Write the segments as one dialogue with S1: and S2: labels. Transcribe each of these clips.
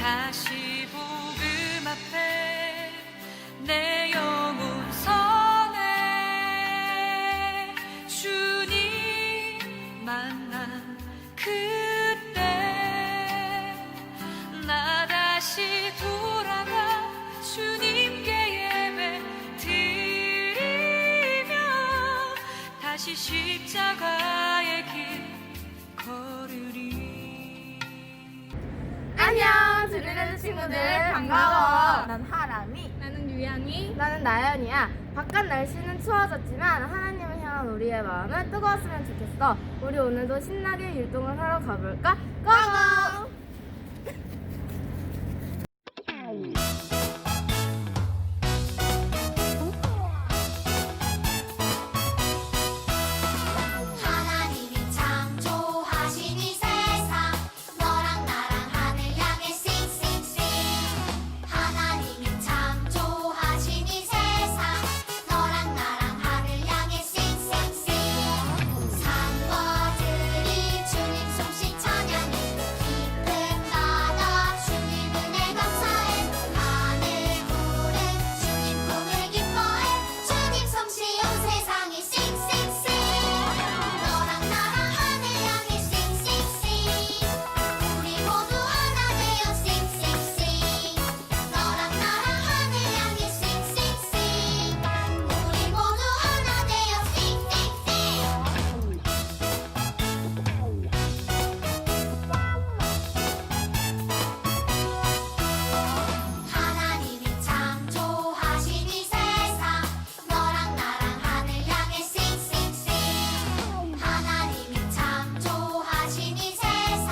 S1: 다시 복음 앞에 내 영혼 선해 주님 만난 그때 나 다시 돌아가 주님께 예배 드리며 다시 십자가의 길 걸으리.
S2: 안녕, 드리는 친구들 반가워. 난 하람이,
S3: 나는 유양이.
S2: 나는 나연이야. 바깥 날씨는 추워졌지만 하나님을 향한 우리의 마음은 뜨거웠으면 좋겠어. 우리 오늘도 신나게 율동을 하러 가볼까? 고고!
S4: 하나님이 창조하신 이 세상 너랑 나랑 하늘 향해 싱싱싱 하나님이 창조하신 이 세상 너랑 나랑 하늘 향해 싱싱싱 산과들이 주님 솜씨 찬양해 깊은 바다 주님 은혜 감사해 하늘 구름 주님 꿈을 기뻐해 주님 솜씨 온 세상에 싱싱싱 너랑 나랑 하늘 향해 싱싱싱 우리 모두 하나 되어 싱싱싱 너랑 나랑 하늘 향해 싱싱싱 우리 모두 하나 되어 하나님이 창조하신 이 세상 너랑 나랑 하늘 향해 싱싱싱 하나님이 창조하신 이 세상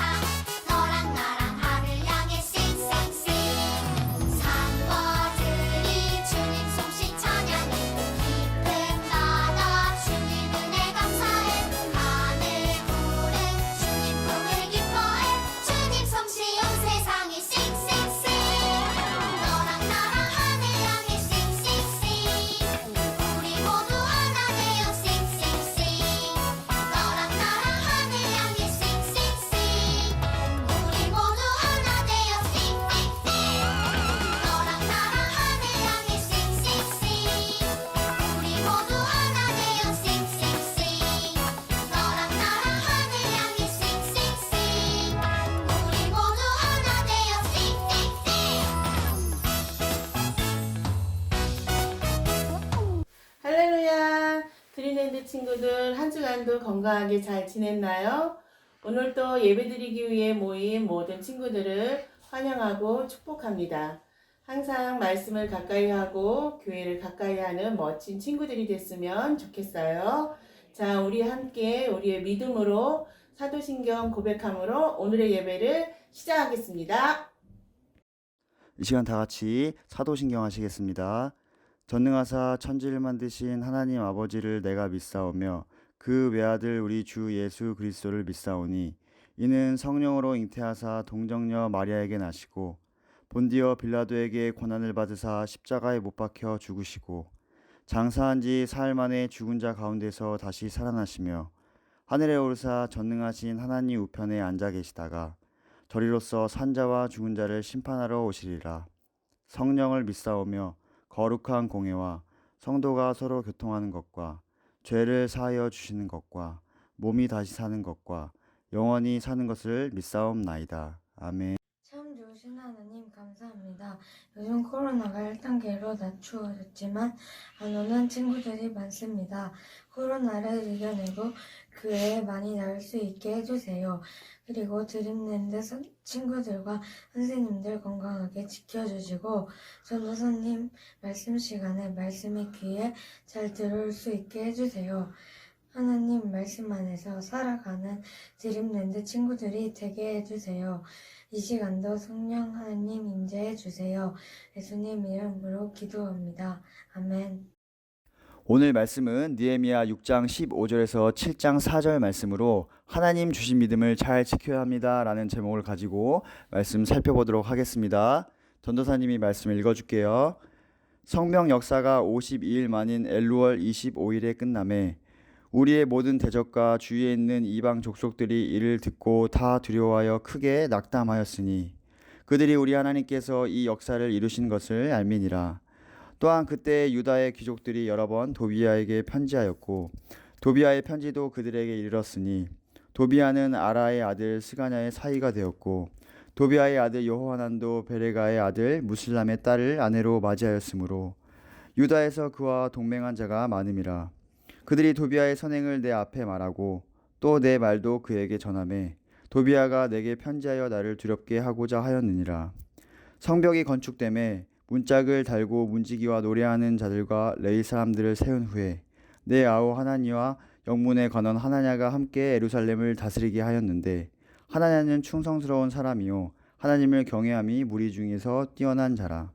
S4: 너랑 나랑 하늘 향해 싱싱싱 산과들이 주님 솜씨 찬양해 깊은 바다 주님 은혜 감사해 하늘 구름 주님 꿈을 기뻐해 주님 솜씨 온 세상에 싱싱싱 너랑 나랑 하늘 향해 싱싱싱 우리 모두 하나 되어 싱싱싱 너랑 나랑 하늘 향해 싱싱싱 우리 모두 하나 되어 싱싱싱 너랑 나랑 하늘 향해 싱싱싱 우리 모두 하나 되어 싱싱싱 너랑 나랑 하늘 향해 싱싱싱 우리 모두 하나 되어
S5: 할렐루야! 드림랜드 친구들 한 주간도 건강하게 잘 지냈나요? 오늘 또 예배드리기 위해 모인 모든 친구들을 환영하고 축복합니다. 항상 말씀을 가까이 하고 교회를 가까이 하는 멋진 친구들이 됐으면 좋겠어요. 자, 우리 함께 우리의 믿음으로 사도신경 고백함으로 오늘의 예배를 시작하겠습니다.
S6: 이 시간 다 같이 사도신경 하시겠습니다. 전능하사 천지를 만드신 하나님 아버지를 내가 믿사오며 그 외아들 우리 주 예수 그리스도를 믿사오니 이는 성령으로 잉태하사 동정녀 마리아에게 나시고 본디어 빌라도에게 고난을 받으사 십자가에 못 박혀 죽으시고 장사한 지 사흘 만에 죽은 자 가운데서 다시 살아나시며 하늘에 오르사 전능하신 하나님 우편에 앉아 계시다가 저리로서 산자와 죽은 자를 심판하러 오시리라. 성령을 믿사오며 거룩한 공회와 성도가 서로 교통하는 것과 죄를 사하여 주시는 것과 몸이 다시 사는 것과 영원히 사는 것을 믿사옵나이다. 아멘.
S7: 참 좋으신 하나님 감사합니다. 요즘 코로나가 1단계로 낮추어졌지만 안 오는 친구들이 많습니다. 코로나를 이겨내고 교회에 많이 나올 수 있게 해주세요. 그리고 드림랜드 친구들과 선생님들 건강하게 지켜주시고 전도사님 말씀 시간에 말씀이 귀에 잘 들어올 수 있게 해주세요. 하나님 말씀 안에서 살아가는 드림랜드 친구들이 되게 해주세요. 이 시간도 성령 하나님 임재해 주세요. 예수님 이름으로 기도합니다. 아멘.
S6: 오늘 말씀은 느헤미야 6장 15절에서 7장 4절 말씀으로 하나님 주신 믿음을 잘 지켜야 합니다 라는 제목을 가지고 말씀 살펴보도록 하겠습니다. 전도사님이 말씀을 읽어줄게요. 성명 역사가 52일 만인 엘루월 25일에 끝남에 우리의 모든 대적과 주위에 있는 이방 족속들이 이를 듣고 다 두려워하여 크게 낙담하였으니 그들이 우리 하나님께서 이 역사를 이루신 것을 알미니라. 또한 그때 유다의 귀족들이 여러 번 도비아에게 편지하였고 도비아의 편지도 그들에게 이르렀으니 도비아는 아라의 아들 스가냐의 사이가 되었고 도비아의 아들 여호하난도 베레가의 아들 무슬람의 딸을 아내로 맞이하였으므로 유다에서 그와 동맹한 자가 많음이라. 그들이 도비아의 선행을 내 앞에 말하고 또 내 말도 그에게 전하매 도비아가 내게 편지하여 나를 두렵게 하고자 하였느니라. 성벽이 건축됨에 문짝을 달고 문지기와 노래하는 자들과 레위 사람들을 세운 후에 내 아우 하나니와 영문의 관원 하나냐가 함께 예루살렘을 다스리게 하였는데 하나냐는 충성스러운 사람이요 하나님을 경외함이 무리 중에서 뛰어난 자라.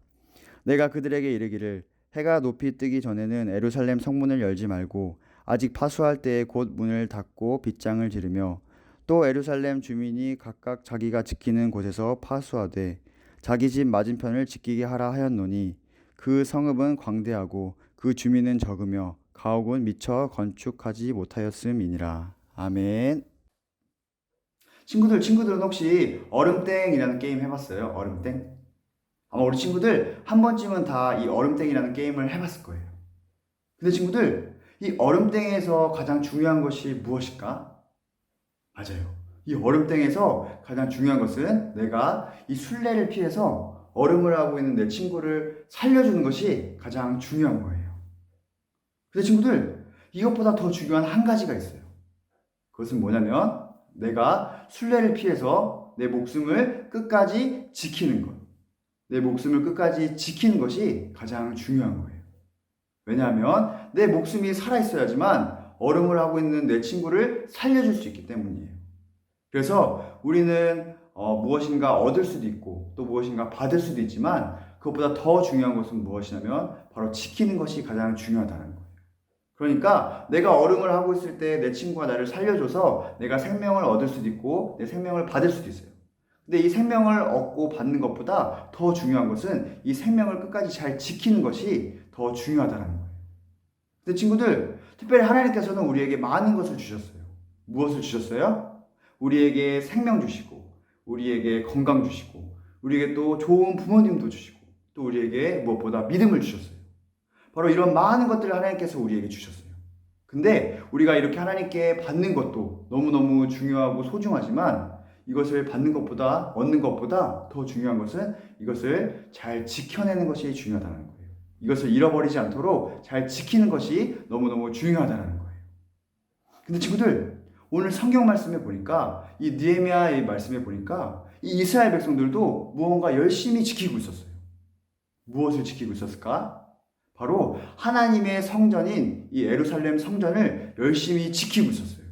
S6: 내가 그들에게 이르기를 해가 높이 뜨기 전에는 예루살렘 성문을 열지 말고 아직 파수할 때에 곧 문을 닫고 빗장을 지르며 또 예루살렘 주민이 각각 자기가 지키는 곳에서 파수하되 자기 집 맞은편을 지키게 하라 하였노니 그 성읍은 광대하고 그 주민은 적으며 가옥은 미처 건축하지 못하였음이니라. 아멘. 친구들은 혹시 얼음땡이라는 게임 해봤어요? 얼음땡? 아마 우리 친구들 한 번쯤은 다 이 얼음땡이라는 게임을 해봤을 거예요. 근데 친구들, 이 얼음땡에서 가장 중요한 것이 무엇일까? 맞아요. 이 얼음땡에서 가장 중요한 것은 내가 이 술래를 피해서 얼음을 하고 있는 내 친구를 살려주는 것이 가장 중요한 거예요. 근데 친구들, 이것보다 더 중요한 한 가지가 있어요. 그것은 뭐냐면 내가 술래를 피해서 내 목숨을 끝까지 지키는 것. 내 목숨을 끝까지 지키는 것이 가장 중요한 거예요. 왜냐하면 내 목숨이 살아있어야지만 얼음을 하고 있는 내 친구를 살려줄 수 있기 때문이에요. 그래서 우리는 무엇인가 얻을 수도 있고 또 무엇인가 받을 수도 있지만 그것보다 더 중요한 것은 무엇이냐면 바로 지키는 것이 가장 중요하다는 거예요. 그러니까 내가 얼음을 하고 있을 때 내 친구가 나를 살려줘서 내가 생명을 얻을 수도 있고 내 생명을 받을 수도 있어요. 근데 이 생명을 얻고 받는 것보다 더 중요한 것은 이 생명을 끝까지 잘 지키는 것이 더 중요하다는 거예요. 근데 친구들, 특별히 하나님께서는 우리에게 많은 것을 주셨어요. 무엇을 주셨어요? 우리에게 생명 주시고 우리에게 건강 주시고 우리에게 또 좋은 부모님도 주시고 또 우리에게 무엇보다 믿음을 주셨어요. 바로 이런 많은 것들을 하나님께서 우리에게 주셨어요. 근데 우리가 이렇게 하나님께 받는 것도 너무너무 중요하고 소중하지만 이것을 받는 것보다 얻는 것보다 더 중요한 것은 이것을 잘 지켜내는 것이 중요하다는 거예요. 이것을 잃어버리지 않도록 잘 지키는 것이 너무너무 중요하다는 거예요. 근데 친구들, 오늘 성경 말씀에 보니까 이 느헤미야의 말씀에 보니까 이 이스라엘 백성들도 무언가 열심히 지키고 있었어요. 무엇을 지키고 있었을까? 바로 하나님의 성전인 이 예루살렘 성전을 열심히 지키고 있었어요.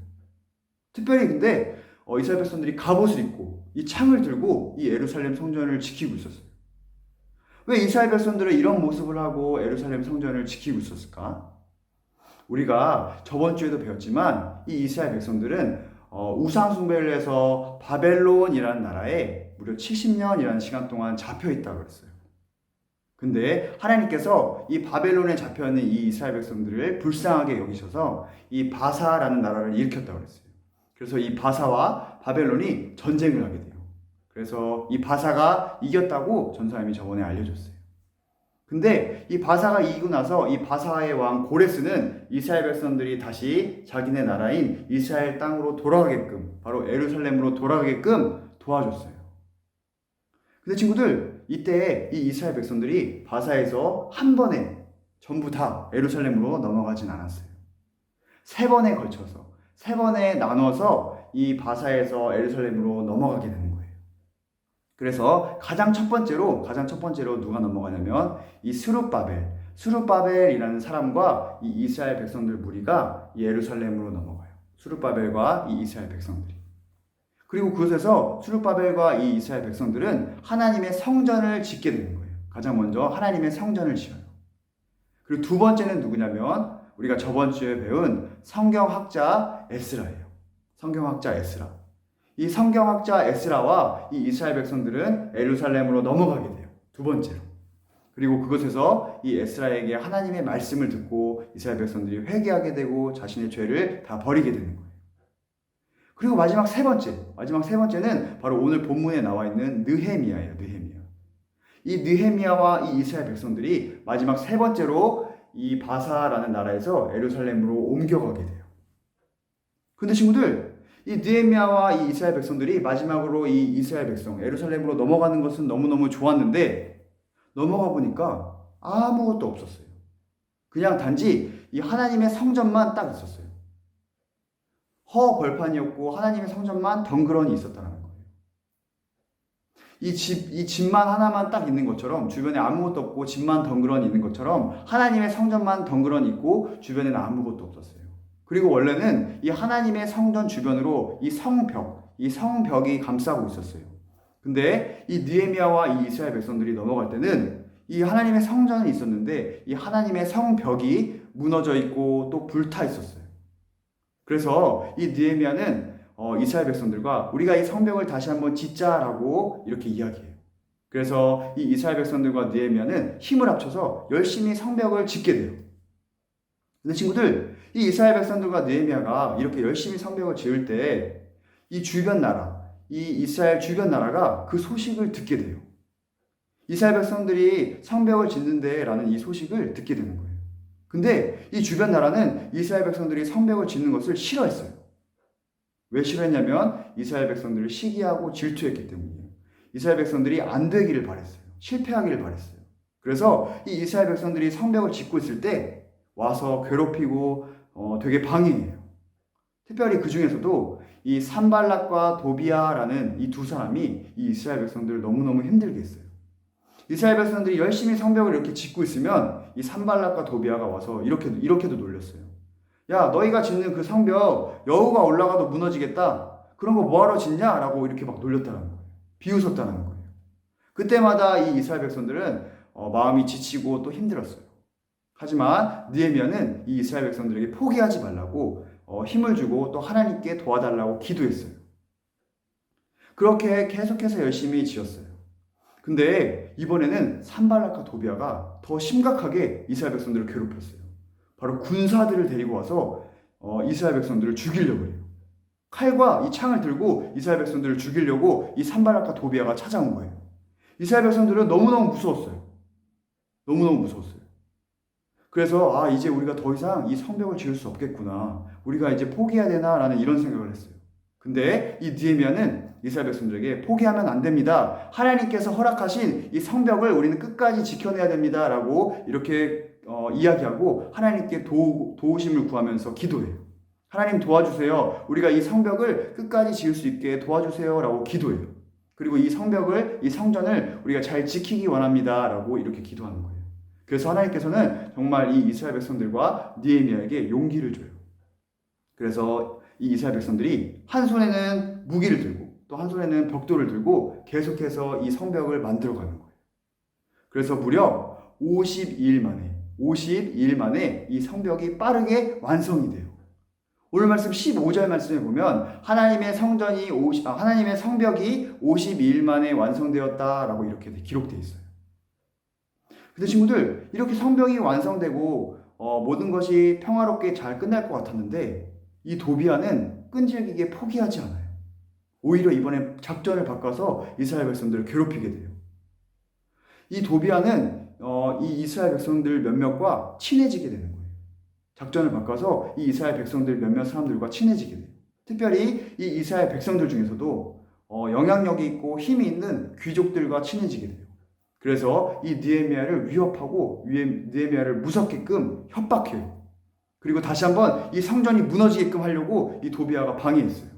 S6: 특별히 근데 이스라엘 백성들이 갑옷을 입고 이 창을 들고 이 예루살렘 성전을 지키고 있었어요. 왜 이스라엘 백성들은 이런 모습을 하고 예루살렘 성전을 지키고 있었을까? 우리가 저번 주에도 배웠지만 이 이스라엘 백성들은 우상 숭배를 해서 바벨론이라는 나라에 무려 70년이라는 시간 동안 잡혀 있다고 그랬어요. 근데 하나님께서 이 바벨론에 잡혀 있는 이 이스라엘 백성들을 불쌍하게 여기셔서 이 바사라는 나라를 일으켰다고 그랬어요. 그래서 이 바사와 바벨론이 전쟁을 하게 돼요. 그래서 이 바사가 이겼다고 전사님이 저번에 알려줬어요. 근데 이 바사가 이기고 나서 이 바사의 왕 고레스는 이스라엘 백성들이 다시 자기네 나라인 이스라엘 땅으로 돌아가게끔, 바로 예루살렘으로 돌아가게끔 도와줬어요. 근데 친구들, 이때 이 이스라엘 백성들이 바사에서 한 번에 전부 다 예루살렘으로 넘어가진 않았어요. 세 번에 걸쳐서, 세 번에 나눠서 이 바사에서 예루살렘으로 넘어가게 되는 거예요. 그래서 가장 첫 번째로 누가 넘어가냐면 이 스룹바벨이라는 사람과 이 이스라엘 백성들 무리가 이 예루살렘으로 넘어가요. 스룹바벨과 이 이스라엘 백성들이. 그리고 그곳에서 스룹바벨과 이 이스라엘 백성들은 하나님의 성전을 짓게 되는 거예요. 가장 먼저 하나님의 성전을 지어요. 그리고 두 번째는 누구냐면 우리가 저번 주에 배운 성경학자 에스라예요. 성경학자 에스라. 이 성경학자 에스라와 이 이스라엘 백성들은 예루살렘으로 넘어가게 돼요. 두 번째로. 그리고 그곳에서 이 에스라에게 하나님의 말씀을 듣고 이스라엘 백성들이 회개하게 되고 자신의 죄를 다 버리게 되는 거예요. 그리고 마지막 세 번째는 바로 오늘 본문에 나와 있는 느헤미야예요. 느헤미야. 이 느헤미야와 이 이스라엘 백성들이 마지막 세 번째로 이 바사라는 나라에서 예루살렘으로 옮겨가게 돼요. 근데 친구들, 이 느헤미야와 이 이스라엘 백성들이 마지막으로 이 이스라엘 백성 예루살렘으로 넘어가는 것은 너무너무 좋았는데 넘어가 보니까 아무것도 없었어요. 그냥 단지 이 하나님의 성전만 딱 있었어요. 허벌판이었고 하나님의 성전만 덩그러니 있었다는 거예요. 이 집만 하나만 딱 있는 것처럼, 주변에 아무것도 없고 집만 덩그러니 있는 것처럼 하나님의 성전만 덩그러니 있고 주변에는 아무것도 없었어요. 그리고 원래는 이 하나님의 성전 주변으로 이 성벽이 감싸고 있었어요. 근데 이 느헤미야와 이 이스라엘 백성들이 넘어갈 때는 이 하나님의 성전이 있었는데 이 하나님의 성벽이 무너져 있고 또 불타 있었어요. 그래서 이 느헤미야는 이스라엘 백성들과 우리가 이 성벽을 다시 한번 짓자라고 이렇게 이야기해요. 그래서 이 이스라엘 백성들과 느헤미야는 힘을 합쳐서 열심히 성벽을 짓게 돼요. 근데 친구들, 이 이스라엘 백성들과 느헤미야가 이렇게 열심히 성벽을 지을 때 이 주변 나라, 이 이스라엘 주변 나라가 그 소식을 듣게 돼요. 이스라엘 백성들이 성벽을 짓는데 라는 이 소식을 듣게 되는 거예요. 근데 이 주변 나라는 이스라엘 백성들이 성벽을 짓는 것을 싫어했어요. 왜 싫어했냐면 이스라엘 백성들을 시기하고 질투했기 때문이에요. 이스라엘 백성들이 안 되기를 바랬어요. 실패하기를 바랬어요. 그래서 이 이스라엘 백성들이 성벽을 짓고 있을 때 와서 괴롭히고 되게 방해해요. 특별히 그 중에서도 이 산발락과 도비아라는 이 두 사람이 이 이스라엘 백성들을 너무너무 힘들게 했어요. 이스라엘 백성들이 열심히 성벽을 이렇게 짓고 있으면 이 산발락과 도비아가 와서 이렇게도 놀렸어요. 야, 너희가 짓는 그 성벽 여우가 올라가도 무너지겠다. 그런 거 뭐하러 짓냐? 라고 이렇게 막 놀렸다는 거예요. 비웃었다는 거예요. 그때마다 이 이스라엘 백성들은 마음이 지치고 또 힘들었어요. 하지만 느헤미야는 이 이스라엘 백성들에게 포기하지 말라고 힘을 주고 또 하나님께 도와달라고 기도했어요. 그렇게 계속해서 열심히 지었어요. 근데 이번에는 산발락과 도비아가 더 심각하게 이스라엘 백성들을 괴롭혔어요. 바로 군사들을 데리고 와서 이스라엘 백성들을 죽이려고 해요. 칼과 이 창을 들고 이스라엘 백성들을 죽이려고 이 산발락과 도비아가 찾아온 거예요. 이스라엘 백성들은 너무너무 무서웠어요. 너무너무 무서웠어요. 그래서 이제 우리가 더 이상 이 성벽을 지을 수 없겠구나. 우리가 이제 포기해야 되나라는 이런 생각을 했어요. 근데 이 느헤미야는 이스라엘 백성들에게 포기하면 안 됩니다. 하나님께서 허락하신 이 성벽을 우리는 끝까지 지켜내야 됩니다. 라고 이렇게 이야기하고 하나님께 도우심을 구하면서 기도해요. 하나님 도와주세요. 우리가 이 성벽을 끝까지 지을 수 있게 도와주세요. 라고 기도해요. 그리고 이 성전을 우리가 잘 지키기 원합니다. 라고 이렇게 기도하는 거예요. 그래서 하나님께서는 정말 이 이스라엘 백성들과 느헤미야에게 용기를 줘요. 그래서 이 이스라엘 백성들이 한 손에는 무기를 들고 또 한 손에는 벽돌을 들고 계속해서 이 성벽을 만들어가는 거예요. 그래서 무려 52일 만에 이 성벽이 빠르게 완성이 돼요. 오늘 말씀 15절 말씀에 보면 하나님의 성벽이 52일 만에 완성되었다라고 이렇게 기록되어 있어요. 근데 친구들, 이렇게 성벽이 완성되고 모든 것이 평화롭게 잘 끝날 것 같았는데 이 도비아는 끈질기게 포기하지 않아요. 오히려 이번에 작전을 바꿔서 이스라엘 백성들을 괴롭히게 돼요. 이 도비아는 이 이스라엘 백성들 몇몇과 친해지게 되는 거예요. 작전을 바꿔서 이 이스라엘 백성들 몇몇 사람들과 친해지게 돼요. 특별히 이 이스라엘 백성들 중에서도 영향력이 있고 힘이 있는 귀족들과 친해지게 돼요. 그래서 이 느헤미야를 위협하고 느헤미야를 무섭게끔 협박해요. 그리고 다시 한번 이 성전이 무너지게끔 하려고 이 도비아가 방해했어요.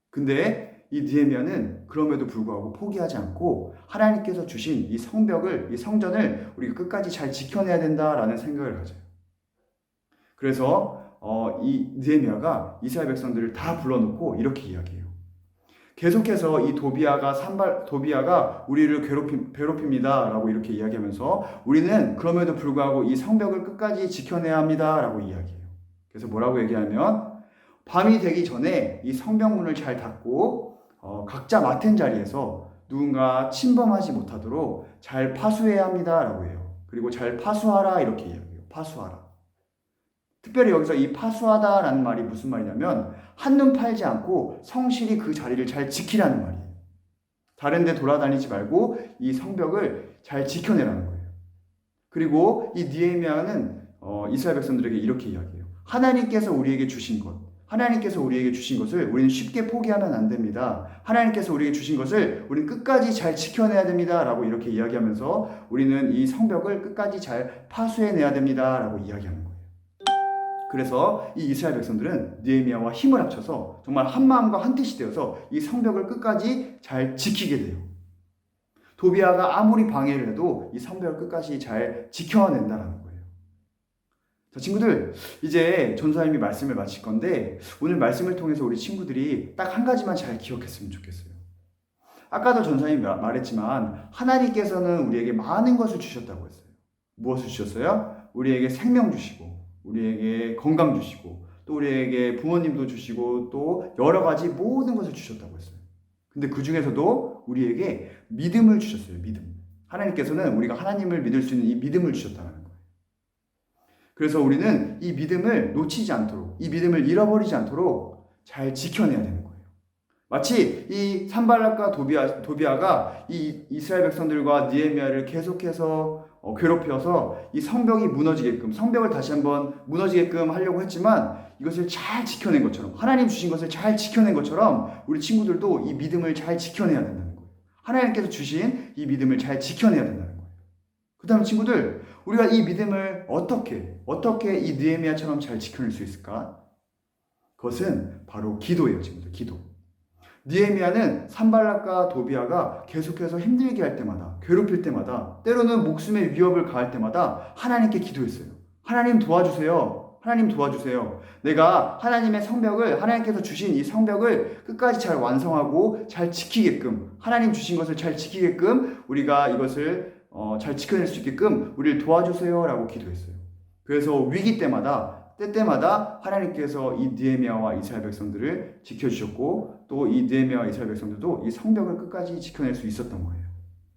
S6: 근데 이 느헤미야는 그럼에도 불구하고 포기하지 않고 하나님께서 주신 이 성전을 우리가 끝까지 잘 지켜내야 된다라는 생각을 가져요. 그래서 이 느헤미야가 이스라엘 백성들을 다 불러놓고 이렇게 이야기해요. 계속해서 이 도비아가 우리를 괴롭힙니다 라고 이렇게 이야기하면서 우리는 그럼에도 불구하고 이 성벽을 끝까지 지켜내야 합니다 라고 이야기해요. 그래서 뭐라고 얘기하면 밤이 되기 전에 이 성벽문을 잘 닫고 각자 맡은 자리에서 누군가 침범하지 못하도록 잘 파수해야 합니다 라고 해요. 그리고 잘 파수하라 이렇게 이야기해요. 파수하라. 특별히 여기서 이 파수하다라는 말이 무슨 말이냐면 한눈 팔지 않고 성실히 그 자리를 잘 지키라는 말이에요. 다른 데 돌아다니지 말고 이 성벽을 잘 지켜내라는 거예요. 그리고 이 느헤미야는 이스라엘 백성들에게 이렇게 이야기해요. 하나님께서 우리에게 주신 것, 하나님께서 우리에게 주신 것을 우리는 쉽게 포기하면 안 됩니다. 하나님께서 우리에게 주신 것을 우리는 끝까지 잘 지켜내야 됩니다. 라고 이렇게 이야기하면서 우리는 이 성벽을 끝까지 잘 파수해내야 됩니다. 라고 이야기하는 거예요. 그래서 이 이스라엘 백성들은 느헤미야와 힘을 합쳐서 정말 한 마음과 한 뜻이 되어서 이 성벽을 끝까지 잘 지키게 돼요. 도비아가 아무리 방해를 해도 이 성벽을 끝까지 잘 지켜낸다는 거예요. 자, 친구들, 이제 전사님이 말씀을 마칠 건데 오늘 말씀을 통해서 우리 친구들이 딱 한 가지만 잘 기억했으면 좋겠어요. 아까도 전사님이 말했지만 하나님께서는 우리에게 많은 것을 주셨다고 했어요. 무엇을 주셨어요? 우리에게 생명 주시고 우리에게 건강 주시고 또 우리에게 부모님도 주시고 또 여러 가지 모든 것을 주셨다고 했어요. 근데 그 중에서도 우리에게 믿음을 주셨어요. 믿음. 하나님께서는 우리가 하나님을 믿을 수 있는 이 믿음을 주셨다는 거예요. 그래서 우리는 이 믿음을 놓치지 않도록, 이 믿음을 잃어버리지 않도록 잘 지켜내야 되는 거예요. 마치 이 산발락과 도비아가 이 이스라엘 백성들과 느헤미야를 계속해서 괴롭혀서 이 성벽이 무너지게끔, 성벽을 다시 한번 무너지게끔 하려고 했지만 이것을 잘 지켜낸 것처럼, 하나님 주신 것을 잘 지켜낸 것처럼 우리 친구들도 이 믿음을 잘 지켜내야 된다는 거예요. 하나님께서 주신 이 믿음을 잘 지켜내야 된다는 거예요. 그 다음에 친구들, 우리가 이 믿음을 어떻게 이 느헤미야처럼 잘 지켜낼 수 있을까? 그것은 바로 기도예요, 친구들. 기도. 느헤미야는 산발락과 도비아가 계속해서 힘들게 할 때마다, 괴롭힐 때마다, 때로는 목숨의 위협을 가할 때마다 하나님께 기도했어요. 하나님 도와주세요. 하나님 도와주세요. 내가 하나님의 성벽을, 하나님께서 주신 이 성벽을 끝까지 잘 완성하고 잘 지키게끔, 하나님 주신 것을 잘 지키게끔 우리가 이것을 잘 지켜낼 수 있게끔 우리를 도와주세요 라고 기도했어요. 그래서 위기 때마다, 때때마다 하나님께서 이 느헤미야와 이스라엘 백성들을 지켜주셨고 또 이 느헤미야와 이스라엘 백성들도 이 성벽을 끝까지 지켜낼 수 있었던 거예요.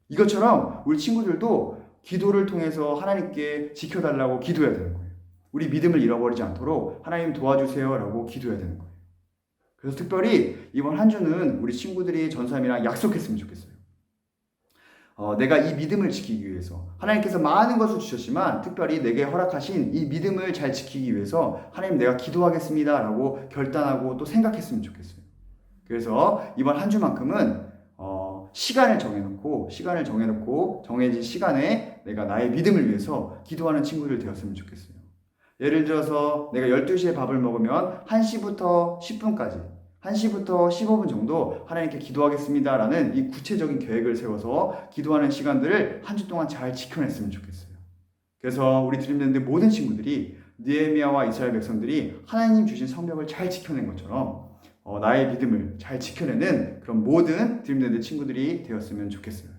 S6: 이것처럼 우리 친구들도 기도를 통해서 하나님께 지켜달라고 기도해야 되는 거예요. 우리 믿음을 잃어버리지 않도록 하나님 도와주세요 라고 기도해야 되는 거예요. 그래서 특별히 이번 한 주는 우리 친구들이 전사님이랑 약속했으면 좋겠어요. 내가 이 믿음을 지키기 위해서 하나님께서 많은 것을 주셨지만 특별히 내게 허락하신 이 믿음을 잘 지키기 위해서 하나님 내가 기도하겠습니다 라고 결단하고 또 생각했으면 좋겠어요. 그래서 이번 한 주만큼은 시간을 정해놓고 정해진 시간에 내가 나의 믿음을 위해서 기도하는 친구들 되었으면 좋겠어요. 예를 들어서 내가 12시에 밥을 먹으면 1시부터 10분까지 1시부터 15분 정도 하나님께 기도하겠습니다 라는 이 구체적인 계획을 세워서 기도하는 시간들을 한 주 동안 잘 지켜냈으면 좋겠어요. 그래서 우리 드림랜드 모든 친구들이 느헤미야와 이스라엘 백성들이 하나님 주신 성벽을 잘 지켜낸 것처럼 나의 믿음을 잘 지켜내는 그런 모든 드림랜드 친구들이 되었으면 좋겠어요.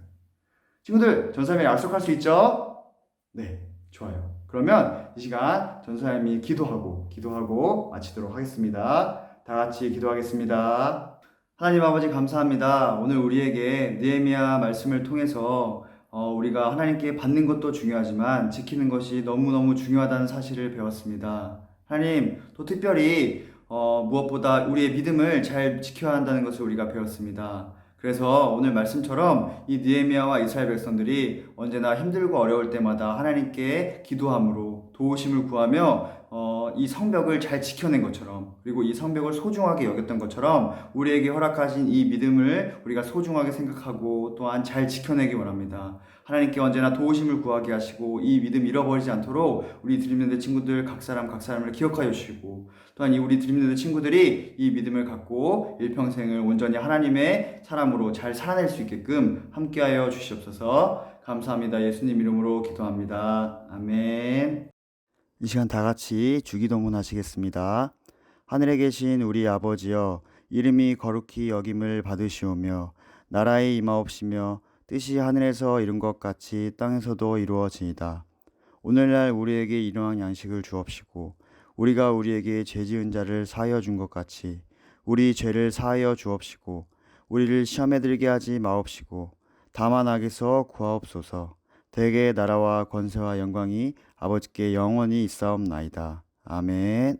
S6: 친구들, 전사님이 약속할 수 있죠? 네, 좋아요. 그러면 이 시간 전사님이 기도하고 마치도록 하겠습니다. 다 같이 기도하겠습니다. 하나님 아버지 감사합니다. 오늘 우리에게 느헤미야 말씀을 통해서 우리가 하나님께 받는 것도 중요하지만 지키는 것이 너무너무 중요하다는 사실을 배웠습니다. 하나님, 또 특별히 무엇보다 우리의 믿음을 잘 지켜야 한다는 것을 우리가 배웠습니다. 그래서 오늘 말씀처럼 이 느헤미야와 이스라엘 백성들이 언제나 힘들고 어려울 때마다 하나님께 기도함으로 도우심을 구하며 이 성벽을 잘 지켜낸 것처럼 그리고 이 성벽을 소중하게 여겼던 것처럼 우리에게 허락하신 이 믿음을 우리가 소중하게 생각하고 또한 잘 지켜내기 원합니다. 하나님께 언제나 도우심을 구하게 하시고 이 믿음 잃어버리지 않도록 우리 드림랜드 친구들 각 사람을 기억하여 주시고 또한 이 우리 드림랜드 친구들이 이 믿음을 갖고 일평생을 온전히 하나님의 사람으로 잘 살아낼 수 있게끔 함께하여 주시옵소서. 감사합니다. 예수님 이름으로 기도합니다. 아멘. 이 시간 다 같이 주기도문 하시겠습니다. 하늘에 계신 우리 아버지여, 이름이 거룩히 여김을 받으시오며 나라의 임하옵시며 뜻이 하늘에서 이룬 것 같이 땅에서도 이루어지이다. 오늘날 우리에게 일용할 양식을 주옵시고 우리가 우리에게 죄 지은 자를 사하여 준 것 같이 우리 죄를 사하여 주옵시고 우리를 시험에 들게 하지 마옵시고 다만 악에서 구하옵소서. 대개 나라와 권세와 영광이 아버지께 영원히 있사옵나이다. 아멘.